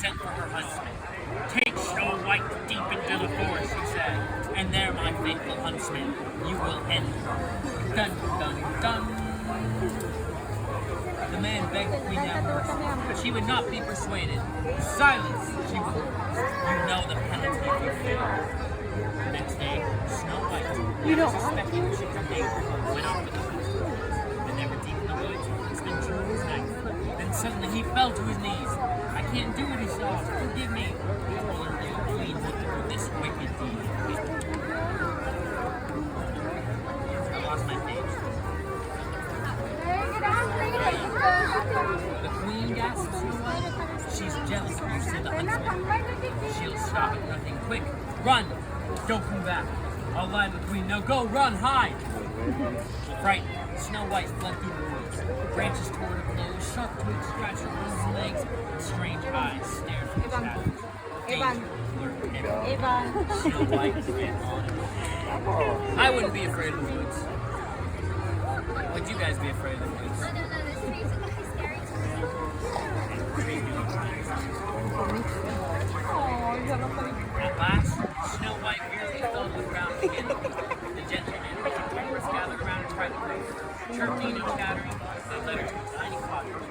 sent for her husband. Take Snow White deep into the forest, she said, and there, my faithful huntsman, you will end her. Dun, dun, dun. The man begged the queen at first, but she would not be persuaded. Silence, she would. You know the penalty of your fail. The next day, Snow White, suspecting that she could make her, went off with the huntsman. When they were deep in the woods, Huntsman drew his knife. Then suddenly he fell to his knees. I can't do it, he sobbed. Forgive me. He told her the queen would do this wicked deed. I lost my page. The queen gasped, Snow White. She's jealous of you, said the huntsman. She'll stop at nothing. Quick, run! Don't come back. I'll lie to the queen. Now go, run, hide! Frightened, Snow White fled through the woods. Branches tore her clothes, sharp twigs scratched her arms and legs, and strange eyes stared from the shadows. Danger lurked everywhere. Snow White ran on and on. I wouldn't be afraid of the woods. Would you guys be afraid of the woods? No, the trees are really scary to At last, Snow White nearly fell to the ground again. The gentlemen and dwarfs gathered around and tried to raise her. Chirping and chattering, they led her to a tiny cottage.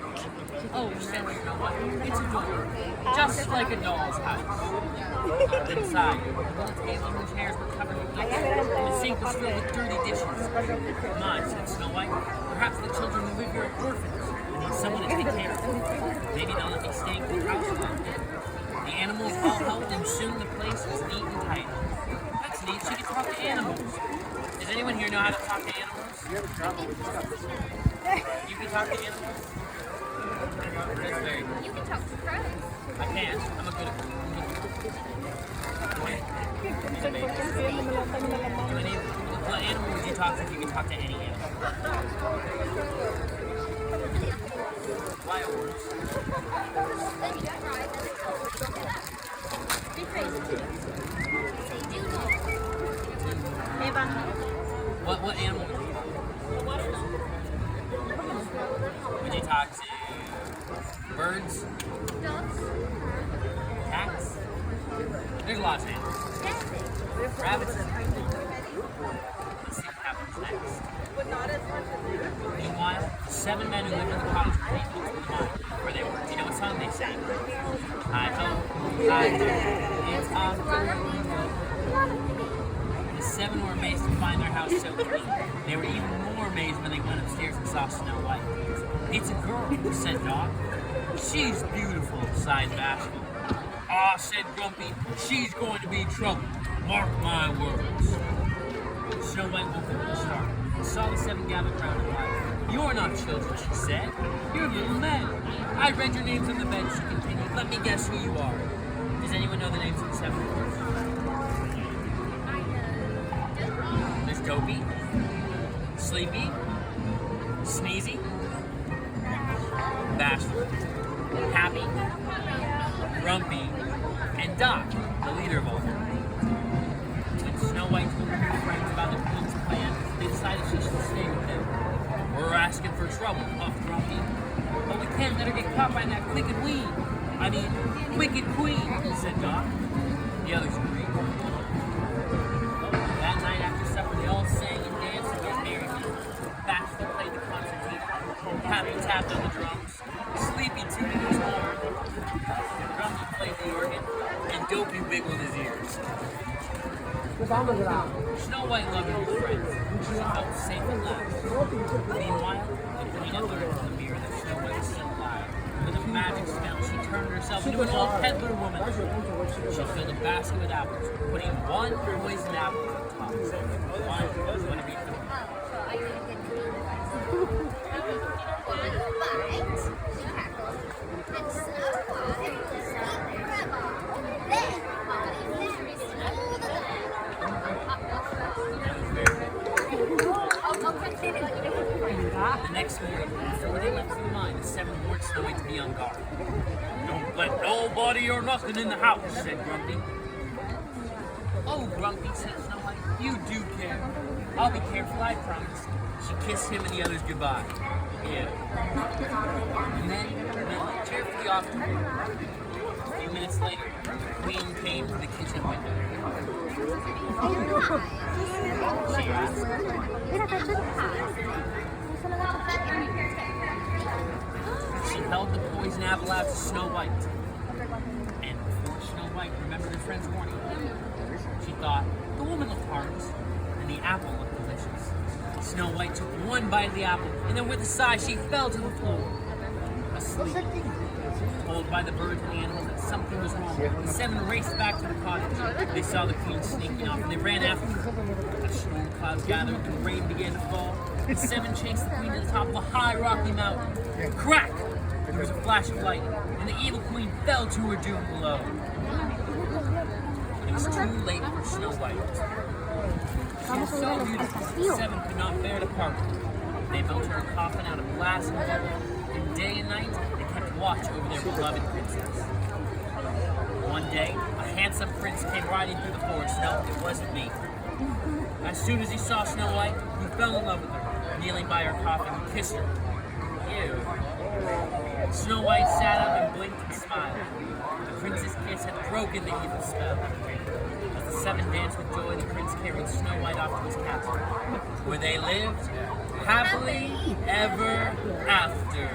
Oh, said Snow White, it's adorable, just like a doll's house. Inside, the little table whose hairs were covered with liquor, and the sink was filled with dirty dishes. My, said Snow White, perhaps the children who live here are orphans and need someone to take care of them. Maybe they'll let me stay in the house for a bit. The animals all helped, and soon the place was neat and tidy. That's neat, she can talk to animals. Does anyone here know how to talk to animals? You can talk to animals? That's very good. You can talk to crows. I can. I'm a good at what animal would you talk to if you could talk to any animal? Why a horse? Then you can ride, then they talk. Look at that. Be crazy too. Say do What animal would you talk to? Would you talk to birds? dogs. Cats? There's lots of animals. Rabbits. Let's see what happens next. Meanwhile, 7 men who lived in the cottage were taken into the mine where they were. Do you know what song they sang? I hope I do. It's on. The 7 were amazed to find their house so clean. They were even more amazed when they went upstairs and saw Snow White. It's a girl, said Dot. She's beautiful, sighed Bashful. Ah, said Grumpy, she's going to be trouble. Mark my words. Snow White woke up with a start and saw the 7 gathered round and laughed. You're not children, she said. You're little men. I read your names on the bed, she continued. Let me guess who you are. Does anyone know the names of the 7 dwarfs? There's Dopey, Sleepy, Sneezy, Bashful, Happy, Grumpy, and Doc, the leader of all. When Snow White told her friends about the queen's plan, they decided she should stay with them. We're asking for trouble, puffed Grumpy. But we can't let her get caught by that wicked wicked queen, said Doc. The others agreed. That night after supper, they all sang and danced and got merry. Baxter played the concertina. Happy tapped on the drums. Sleepy tooted his horn. Grumpy played the organ. And Dopey wiggled his ears. Snow White loved her friends. She felt safe at last. Meanwhile, the queen had learned from the mirror that Snow White was still alive. With a magic spell, she turned herself into an old peddler woman. She filled a basket with apples, putting 1 poisoned apple on top. One was going to be found. Oh, I didn't get to know one bite, crackle, and Snow White was eating grandma. Then, Molly Mary stole the land. The next morning, before they left for the mine, the 7 warned Snow White to be on guard. Don't let nobody or nothing in the house, said Grumpy. Oh, Grumpy, said Snow White, you do care. I'll be careful, I promise. She kissed him and the others goodbye. Yeah. And then went cheerfully off to work. A few She asked. She held the poison apple out to Snow White. And before Snow White remembered her friend's warning, she thought the woman looked harmless and the apple looked delicious. Snow White took one bite of the apple, and then with a sigh, she fell to the floor, asleep. Told by the birds and the animals that something was wrong, the 7 raced back to the cottage. They saw the queen sneaking off, and they ran after her. As storm clouds gathered and the rain began to fall, the 7 chased the queen to the top of a high rocky mountain. Crack! There was a flash of lightning, and the evil queen fell to her doom below. It was too late for Snow White. She was so beautiful, the 7 could not bear to part with her. They built her a coffin out of glass and gold, and day and night they kept watch over their beloved princess. One day, a handsome prince came riding through the forest. No, it wasn't me. As soon as he saw Snow White, he fell in love with her. Kneeling by her coffin, he kissed her. Ew. Snow White sat up and blinked and smiled. The prince's kiss had broken the evil spell. As the 7 danced with joy, the prince carried Snow White off to his castle, where they lived happily ever after.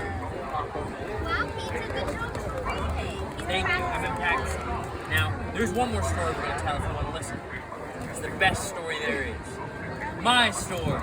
Thank you, I've been practicing. Now, there's one more story we're going to tell if you want to listen. It's the best story there is. My story.